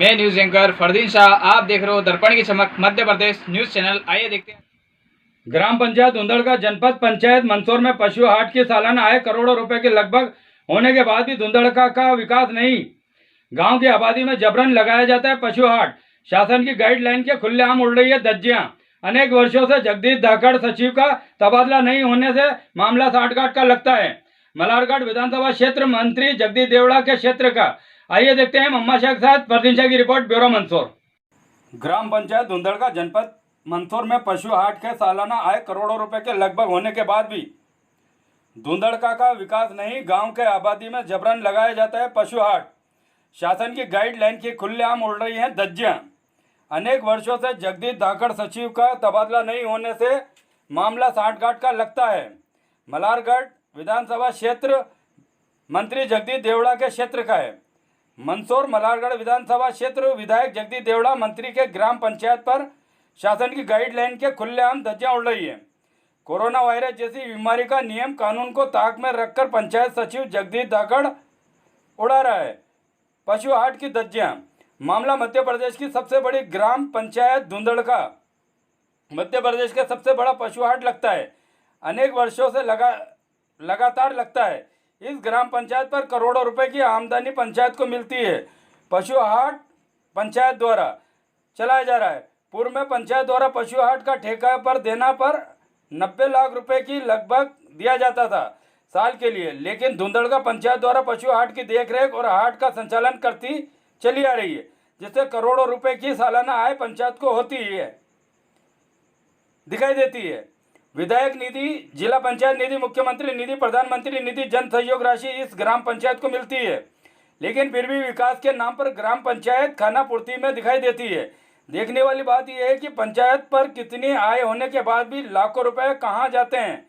मैं news anchor Fardeen Shah, आप देख रहे हो दर्पण की चमक मध्य प्रदेश न्यूज चैनल। आइए देखते हैं। ग्राम पंचायत धुंधड़का जनपद पंचायत मंदसौर में पशु हाट की सालाना आय करोड़ों रुपए के लगभग होने के बाद भी धुंधड़का का विकास नहीं। गांव की आबादी में जबरन लगाया जाता है पशु हाट। शासन की गाइडलाइन के खुलेआम उड़ रही है धज्जियां। अनेक वर्षों से जगदीश धाकड़ सचिव का तबादला नहीं होने से मामला साठगांठ का लगता है। मल्हारगढ़ विधानसभा क्षेत्र मंत्री जगदीश देवड़ा के क्षेत्र का। आइए देखते हैं मम्मा शाह के साथ फरदीन शाह की रिपोर्ट, ब्यूरो मंदसौर। ग्राम पंचायत धुंधड़का जनपद मंदसौर में पशु हाट के सालाना आय करोड़ों रुपए के लगभग होने के बाद भी धुंधड़का का विकास नहीं। गांव के आबादी में जबरन लगाया जाता है पशु हाट। शासन की गाइडलाइन की खुलेआम उड़ रही हैं धज्जियां। अनेक वर्षों से जगदीश धाकड़ सचिव का तबादला नहीं होने से मामला साठगांठ का लगता है। मल्हारगढ़ विधानसभा क्षेत्र मंत्री जगदीश देवड़ा के क्षेत्र का है। मंदसौर मल्हारगढ़ विधानसभा क्षेत्र विधायक जगदीश देवड़ा मंत्री के ग्राम पंचायत पर शासन की गाइडलाइन के खुलेआम धज्जियां उड़ रही है। कोरोना वायरस जैसी बीमारी का नियम कानून को ताक में रखकर पंचायत सचिव जगदीश धाकड़ उड़ा रहा है पशु हाट की धज्जियां। मामला मध्य प्रदेश की सबसे बड़ी ग्राम पंचायत धुंधड़का मध्य प्रदेश का सबसे बड़ा पशु हाट लगता है। अनेक वर्षों से लगातार लगता है। इस ग्राम पंचायत पर करोड़ों रुपए की आमदनी पंचायत को मिलती है। पशु हाट पंचायत द्वारा चलाया जा रहा है। पूर्व में पंचायत द्वारा पशु हाट का ठेका पर देना पर 90 लाख रुपए की लगभग दिया जाता था साल के लिए, लेकिन धुंधड़का पंचायत द्वारा पशु हाट की देखरेख और हाट का संचालन करती चली आ रही है, जिससे करोड़ों रुपए की सालाना आय पंचायत को होती है दिखाई देती है। विधायक निधि, जिला पंचायत निधि, मुख्यमंत्री निधि, प्रधानमंत्री निधि, जन सहयोग राशि इस ग्राम पंचायत को मिलती है, लेकिन फिर भी विकास के नाम पर ग्राम पंचायत खानापूर्ति में दिखाई देती है। देखने वाली बात यह है कि पंचायत पर कितनी आय होने के बाद भी लाखों रुपए कहां जाते हैं।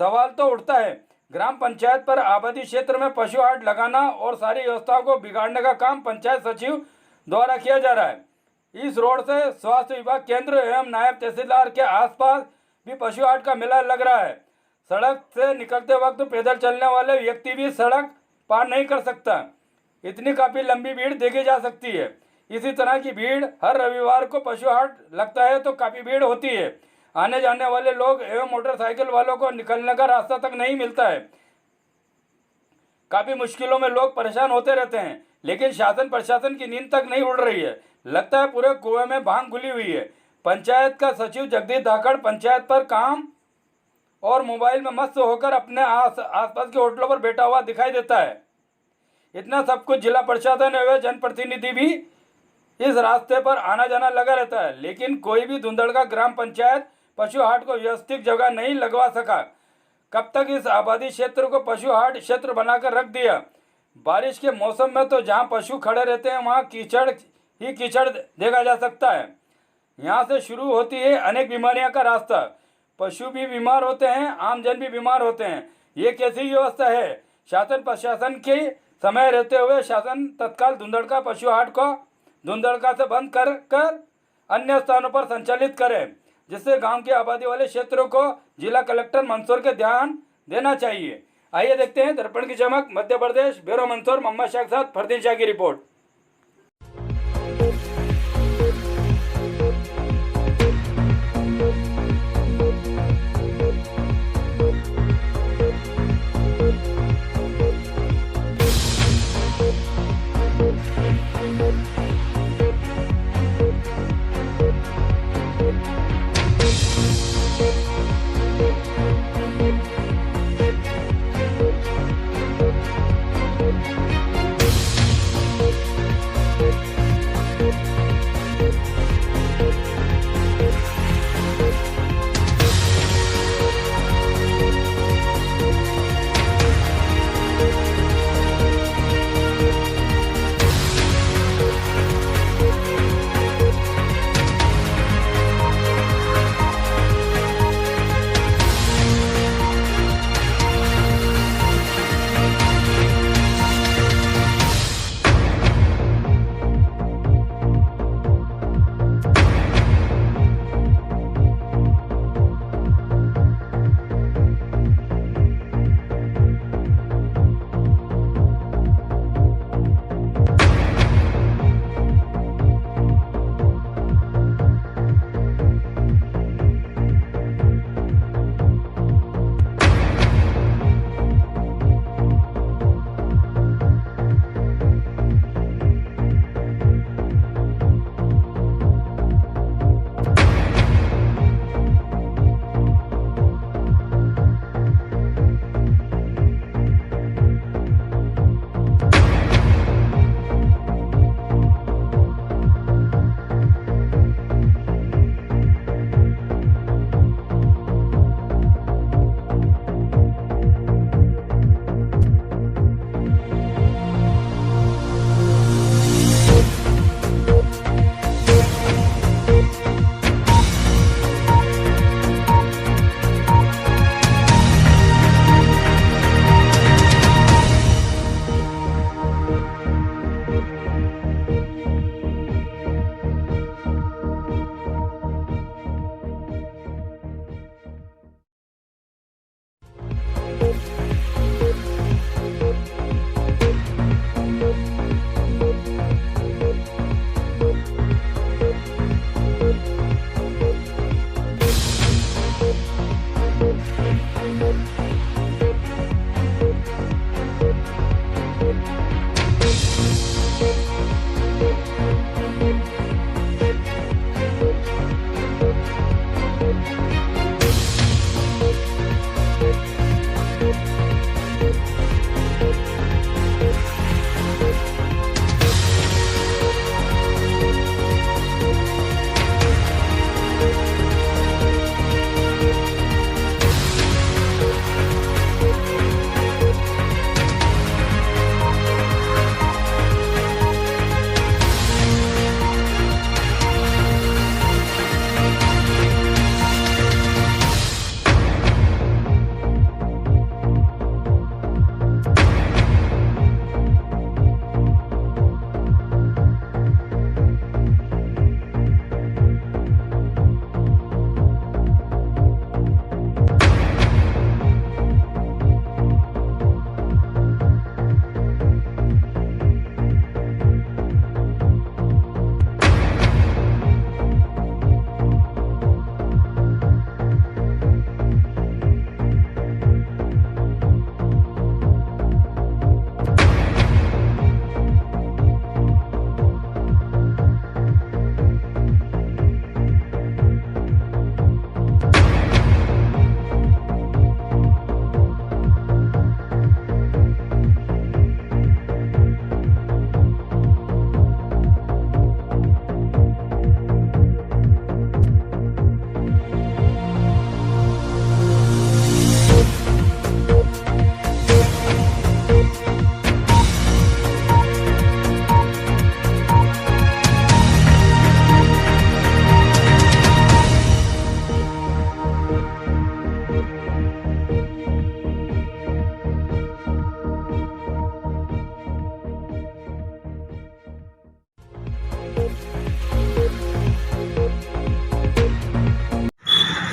सवाल तो उठता है। ग्राम पंचायत पर आबादी क्षेत्र में पशु हाट लगाना और सारी व्यवस्थाओं को बिगाड़ने का काम पंचायत सचिव द्वारा किया जा रहा है। इस रोड से स्वास्थ्य विभाग केंद्र एवं नायब तहसीलदार के आसपास भी पशु हाट का मेला लग रहा है। सड़क से निकलते वक्त पैदल चलने वाले व्यक्ति भी सड़क पार नहीं कर सकता। इतनी काफ़ी लंबी भीड़ देखी जा सकती है। इसी तरह की भीड़ हर रविवार को पशु हाट लगता है तो काफ़ी भीड़ होती है। आने जाने वाले लोग एवं मोटरसाइकिल वालों को निकलने का रास्ता तक नहीं मिलता है। काफ़ी मुश्किलों में लोग परेशान होते रहते हैं, लेकिन शासन प्रशासन की नींद तक नहीं उड़ रही है। लगता है पूरे कुएं में भांग घुली हुई है। पंचायत का सचिव जगदीश धाकड़ पंचायत पर काम और मोबाइल में मस्त होकर अपने आसपास के होटलों पर बैठा हुआ दिखाई देता है। इतना सब कुछ जिला प्रशासन एवं जनप्रतिनिधि भी इस रास्ते पर आना जाना लगा रहता है, लेकिन कोई भी धुंधड़का ग्राम पंचायत पशु हाट को व्यवस्थित जगह नहीं लगवा सका। कब तक इस आबादी क्षेत्र को पशु हाट क्षेत्र बनाकर रख दिया। बारिश के मौसम में तो जहां पशु खड़े रहते हैं वहां कीचड़ ही कीचड़ देखा जा सकता है। यहां से शुरू होती है अनेक बीमारियां का रास्ता। पशु भी बीमार होते हैं, आमजन भी बीमार होते हैं। ये कैसी व्यवस्था है। शासन प्रशासन के समय रहते हुए शासन तत्काल धुंधड़का पशु हाट को धुंधड़का से बंद कर अन्य स्थानों पर संचालित करें, जिससे गांव की आबादी वाले क्षेत्रों को जिला कलेक्टर मंदसौर के ध्यान देना चाहिए। आइए देखते हैं दर्पण की चमक मध्य प्रदेश, ब्यूरो मंदसौर, मम्मा शाह के साथ फरदीन शाह की रिपोर्ट।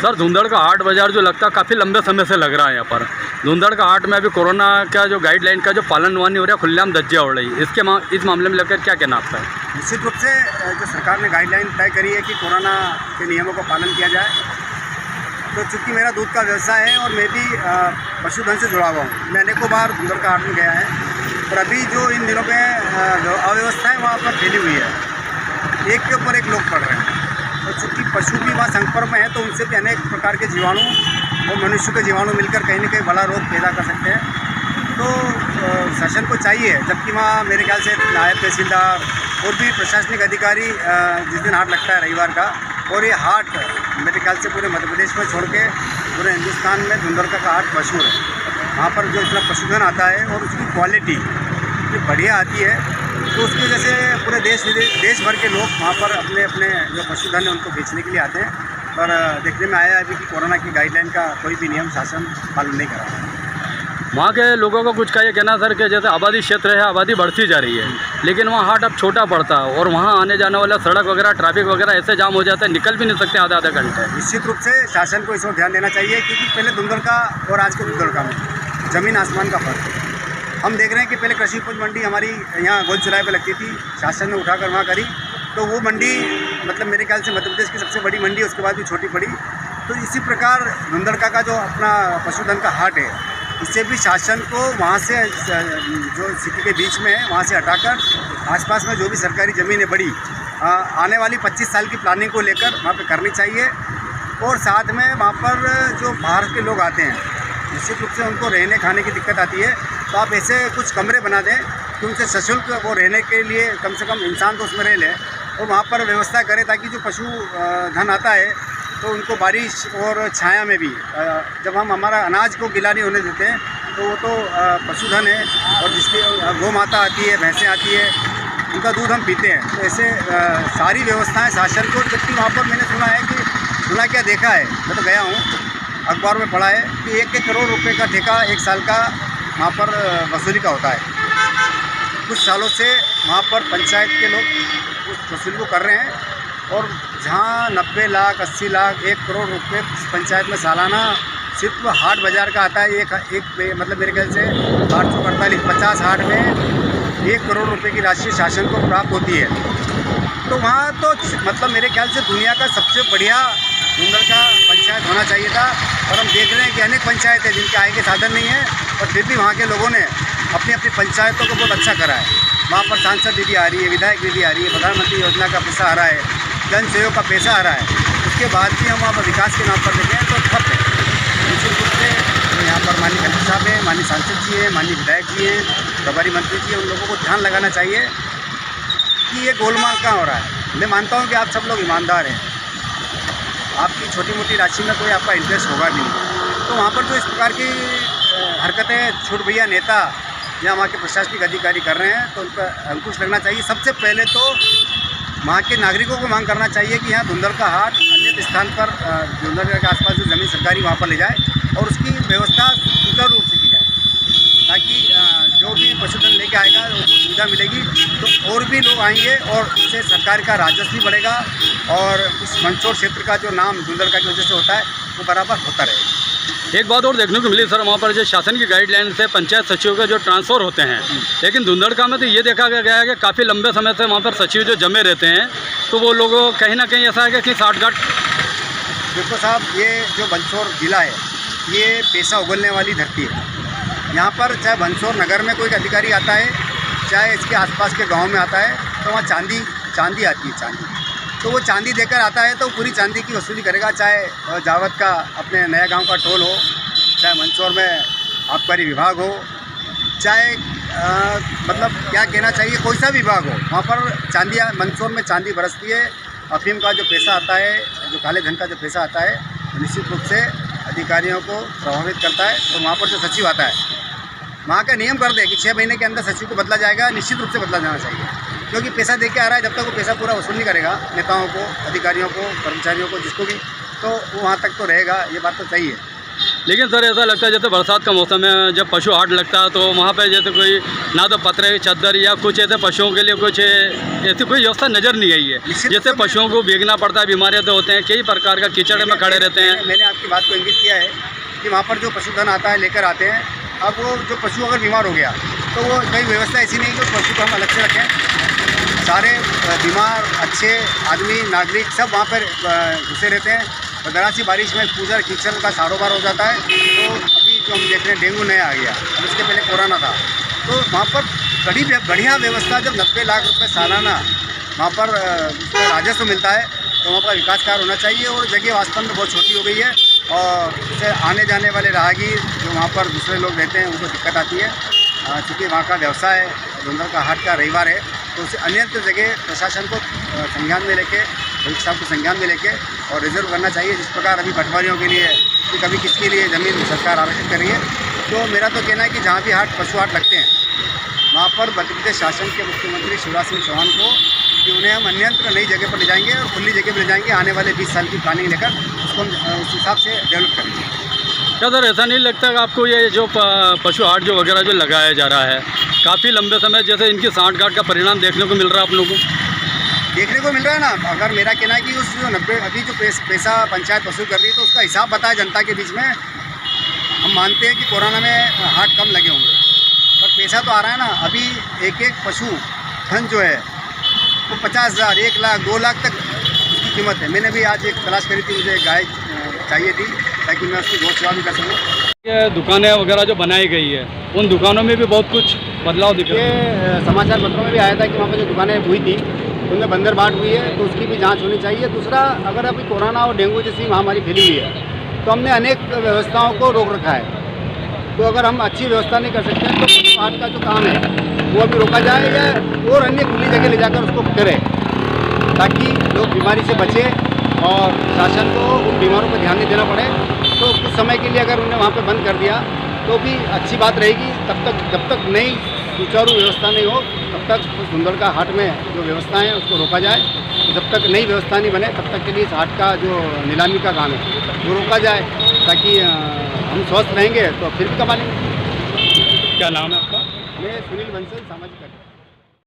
सर धुंधड़ का हाट बाजार जो लगता है काफ़ी लंबे समय से लग रहा है यहाँ पर। धुंधड़ का हाट में अभी कोरोना का जो गाइडलाइन का जो पालन नहीं हो रहा है, खुलेआम धज्जियाँ उड़ रही है, इस मामले में लेकर क्या कहना आपका है? निश्चित रूप से जो सरकार ने गाइडलाइन तय करी है कि कोरोना के नियमों का पालन किया जाए, तो चूँकि मेरा दूध का व्यवसाय है और मैं भी पशुधन से जुड़ा हुआ हूँ, मैं अनेकों बार धुंधड़ का हाट में गया है। और अभी जो इन दिनों में अव्यवस्था है वहाँ पर फैली हुई है, एक के ऊपर एक लोग पड़ रहे हैं। और चूँकि पशु भी वहाँ संपर्क में है तो उनसे भी अनेक प्रकार के जीवाणु और मनुष्य के जीवाणु मिलकर कहीं न कहीं बड़ा रोग पैदा कर सकते हैं। तो शासन को चाहिए, जबकि वहाँ मेरे ख्याल से नायब तहसीलदार और भी प्रशासनिक अधिकारी जिस दिन हाट लगता है रविवार का, और ये हाट मेरे ख्याल से पूरे मध्य प्रदेश में छोड़ के पूरे हिंदुस्तान में धुंधड़ का हाट मशहूर है। वहाँ पर जो इतना पशुधन आता है और उसकी क्वालिटी इतनी बढ़िया आती है, तो उसकी वजह से पूरे देश भर के लोग वहाँ पर अपने अपने जो पशुधन है उनको बेचने के लिए आते हैं। और देखने में आया है अभी कि कोरोना की गाइडलाइन का कोई भी नियम शासन पालन नहीं कर रहा है। वहाँ के लोगों का कुछ का ये कहना सर कि जैसे आबादी क्षेत्र है, आबादी बढ़ती जा रही है, लेकिन वहाँ हाट अब छोटा पड़ता है और वहाँ आने जाने वाला सड़क वगैरह ट्रैफिक वगैरह ऐसे जाम हो जाता है, निकल भी नहीं सकते आधे घंटे। निश्चित रूप से शासन को इस ओर ध्यान देना चाहिए, क्योंकि पहले धुंधड़ का और आज के धुंधड़ का में ज़मीन आसमान का फर्क है। हम देख रहे हैं कि पहले कृषि उपज मंडी हमारी यहाँ गोल चौराहे पे लगती थी, शासन ने उठाकर वहाँ करी, तो वो मंडी मतलब मेरे ख्याल से मध्य प्रदेश की सबसे बड़ी मंडी, उसके बाद भी छोटी पड़ी। तो इसी प्रकार धुंधड़ का जो अपना पशुधन का हाट है, इससे भी शासन को वहाँ से जो सिटी के बीच में है वहाँ से हटाकर आसपास में जो भी सरकारी ज़मीन है बड़ी, आने वाली 25 साल की प्लानिंग को लेकर वहाँ पे करनी चाहिए। और साथ में वहाँ पर जो बाहर के लोग आते हैं, निश्चित रूप से उनको रहने खाने की दिक्कत आती है, तो आप ऐसे कुछ कमरे बना दें कि उनसे सशुल्क वो रहने के लिए कम से कम इंसान तो उसमें रह ले, और वहाँ पर व्यवस्था करें ताकि जो पशु धन आता है तो उनको बारिश और छाया में भी, जब हम हमारा अनाज को गिला नहीं होने देते हैं तो वो तो पशुधन है, और जिसकी गौ माता आती है, भैंसें आती है, उनका दूध हम पीते हैं। तो ऐसे सारी व्यवस्थाएं शासन को, जबकि वहाँ पर मैंने सुना क्या देखा है, मैं तो गया हूँ, अखबार में पढ़ा है कि 1-1 करोड़ रुपए का ठेका 1 साल का वहाँ पर वसूली का होता है। कुछ सालों से वहाँ पर पंचायत के लोग उस वसूली को कर रहे हैं, और जहाँ 90 लाख 80 लाख 1 करोड़ रुपए पंचायत में सालाना सिर्फ हाट बाज़ार का आता है, एक मतलब मेरे ख्याल से 848-50 हाट में 1 करोड़ रुपए की राशि शासन को प्राप्त होती है। तो वहाँ तो मतलब मेरे ख्याल से दुनिया का सबसे बढ़िया धुंधड़ का पंचायत होना चाहिए था। और हम देख रहे हैं कि अनेक पंचायत है जिनके आय के साधन नहीं है, और फिर भी वहाँ के लोगों ने अपनी अपनी पंचायतों को बहुत अच्छा करा है। वहाँ पर सांसद निधि आ रही है, विधायक निधि आ रही है, प्रधानमंत्री योजना का पैसा आ रहा है, जन सहयोग का पैसा आ रहा है। उसके बाद भी हम वहाँ पर विकास के नाम पर देखें तो ठप है। निश्चित रूप से यहाँ पर माननीय कलेक्टर साहब हैं, माननीय सांसद जी हैं, माननीय विधायक जी हैं, प्रभारी मंत्री जी हैं, उन लोगों को ध्यान लगाना चाहिए कि ये गोलमाल कहाँ हो रहा है। मैं मानता हूँ कि आप सब लोग ईमानदार हैं, आपकी छोटी मोटी राशि में कोई आपका इंटरेस्ट होगा भी नहीं, तो वहाँ पर जो इस प्रकार की हरकतें छूट भैया नेता या वहाँ के प्रशासनिक अधिकारी कर रहे हैं, तो उन पर अंकुश लगना चाहिए। सबसे पहले तो वहाँ के नागरिकों को मांग करना चाहिए कि यहाँ धुंधड़ का हाट अन्य स्थान पर धुंधड़ के आसपास जो ज़मीन सरकारी वहाँ पर ले जाए और उसकी व्यवस्था सुचारू रूप से की जाए, ताकि जो भी पशुधन लेके आएगा उसको सुविधा मिलेगी, तो और भी लोग आएंगे और उससे सरकार का राजस्व भी बढ़ेगा, और इस मंदसौर क्षेत्र का जो नाम धुंधड़ का की वजह से होता है वो बराबर होता रहेगा। एक बात और देखने को मिली सर, वहाँ पर जो शासन की गाइडलाइन से पंचायत सचिव के जो ट्रांसफ़र होते हैं, लेकिन धुंधड़का में तो ये देखा गया है कि काफ़ी लंबे समय से वहाँ पर सचिव जो जमे रहते हैं, तो वो लोगों कहीं ना कहीं ऐसा है कि साठगांठ। देखो साहब, ये जो मंदसौर ज़िला है ये पैसा उगलने वाली धरती है। यहाँ पर चाहे मंदसौर नगर में कोई अधिकारी आता है, चाहे इसके आसपास के गाँव में आता है, तो वहाँ चांदी आती है, चांदी। तो वो चांदी देकर आता है तो पूरी चांदी की वसूली करेगा, चाहे जावत का अपने नया गांव का टोल हो, चाहे मंदसौर में आबकारी विभाग हो, चाहे मतलब क्या कहना चाहिए कोई सा विभाग हो, वहाँ पर चांदियाँ मंदसौर में चांदी बरसती है। अफीम का जो पैसा आता है, जो काले धन का जो पैसा आता है, निश्चित रूप से अधिकारियों को प्रभावित करता है। तो वहाँ पर जो सचिव आता है वहाँ का नियम कर दे कि 6 महीने के अंदर सचिव को बदला जाएगा, निश्चित रूप से बदला जाना चाहिए, क्योंकि पैसा दे के आ रहा है, जब तक वो पैसा पूरा वसूल नहीं करेगा नेताओं को, अधिकारियों को, कर्मचारियों को, जिसको भी, तो वो वहाँ तक तो रहेगा। ये बात तो सही है। लेकिन सर ऐसा लगता है जैसे बरसात का मौसम है, जब पशु हाट लगता है तो वहाँ पे जैसे कोई ना तो पतरे चादर या कुछ ऐसे पशुओं के लिए कुछ ऐसी कोई व्यवस्था नज़र नहीं आई है। जैसे पशुओं को भीगना पड़ता है, बीमारियाँ तो होते हैं, कई प्रकार का कीचड़ में खड़े रहते हैं। मैंने आपकी बात को इंगित किया है कि वहाँ पर जो पशुधन आता है लेकर आते हैं। अब वो जो पशु अगर बीमार हो गया तो वो कई व्यवस्था ऐसी नहीं कि पशु को हम अलग से रखें। सारे बीमार अच्छे आदमी नागरिक सब वहाँ पर घुसे रहते हैं और ज़रा सी बारिश में पूजा कीचड़ का सारोबार हो जाता है। तो अभी जो हम देख रहे हैं डेंगू नया आ गया, अब इसके पहले कोरोना था, तो वहाँ पर बड़ी बढ़िया व्यवस्था। जब 90 लाख रुपये सालाना वहाँ पर उसका राजस्व मिलता है तो वहाँ पर विकास कार्य होना चाहिए। और जगह वास्तव में बहुत छोटी हो गई है और इससे आने जाने वाले राहगीर जो वहाँ पर दूसरे लोग रहते हैं उनको दिक्कत आती है। चूँकि वहाँ का व्यवसाय धुंधल का हाट का रविवार है तो उसे अन्यत्र जगह प्रशासन को संज्ञान में लेके, पुलिस साहब को संज्ञान में लेके और रिजर्व करना चाहिए। जिस प्रकार अभी पटवारियों के लिए कि कभी किसके लिए ज़मीन सरकार आरक्षित कर रही है। तो मेरा तो कहना है कि जहाँ भी हाट पशु हाट लगते हैं वहाँ पर मध्य प्रदेश शासन के मुख्यमंत्री शिवराज सिंह चौहान को कि उन्हें हम अन्यत्र नई जगह पर ले जाएंगे और खुली जगह पर ले जाएंगे। आने वाले 20 साल की प्लानिंग लेकर उसको हम उस हिसाब से डेवलप करेंगे। क्या सर ऐसा नहीं लगता कि आपको ये जो पशु हाट जो वगैरह जो लगाया जा रहा है काफ़ी लंबे समय जैसे इनकी सांठगांठ का परिणाम देखने को मिल रहा है आप लोगों को? देखने को मिल रहा है ना। अगर मेरा कहना है कि उस जो 90 अभी जो पैसा पंचायत वसूल कर रही है तो उसका हिसाब बताए जनता के बीच में। हम मानते हैं कि कोरोना में हाट कम लगे होंगे पर पैसा तो आ रहा है ना। अभी एक पशु धन जो है वो 50,000, 1 लाख, 2 लाख तक उसकी कीमत है। मैंने भी आज एक तलाश करी थी, मुझे गाय चाहिए थी ताकि मैं उसकी गोश्त सेवा भी कर सकूँ। ये दुकानें वगैरह जो बनाई गई है उन दुकानों में भी बहुत कुछ बदलाव दिख रहा है। ये समाचार पत्रों में भी आया था कि वहाँ पर जो दुकानें हुई थी उनमें बंदर बाट हुई है तो उसकी भी जांच होनी चाहिए। दूसरा, अगर अभी कोरोना और डेंगू जैसी महामारी फैली हुई है तो हमने अनेक व्यवस्थाओं को रोक रखा है। तो अगर हम अच्छी व्यवस्था नहीं कर सकते तो पशु हाट का जो काम है वो अभी रोका जाए या और अन्य खुली जगह ले जाकर उसको करें ताकि लोग बीमारी से बचें और शासन को उन बीमारों पर ध्यान नहीं देना पड़े। तो कुछ समय के लिए अगर उन्हें वहाँ पे बंद कर दिया तो भी अच्छी बात रहेगी। तब तक जब तक नई सुचारू व्यवस्था नहीं हो तब तक उस धुंधल का हाट में जो व्यवस्थाएं हैं उसको रोका जाए। तो जब तक नई व्यवस्था नहीं बने तब तक के लिए इस हाट का जो नीलामी का काम है वो रोका जाए ताकि हम स्वस्थ रहेंगे तो फिर भी कमा लेंगे। क्या नाम है आपका? मैं सुनील बंसल, सामाजिक कार्य।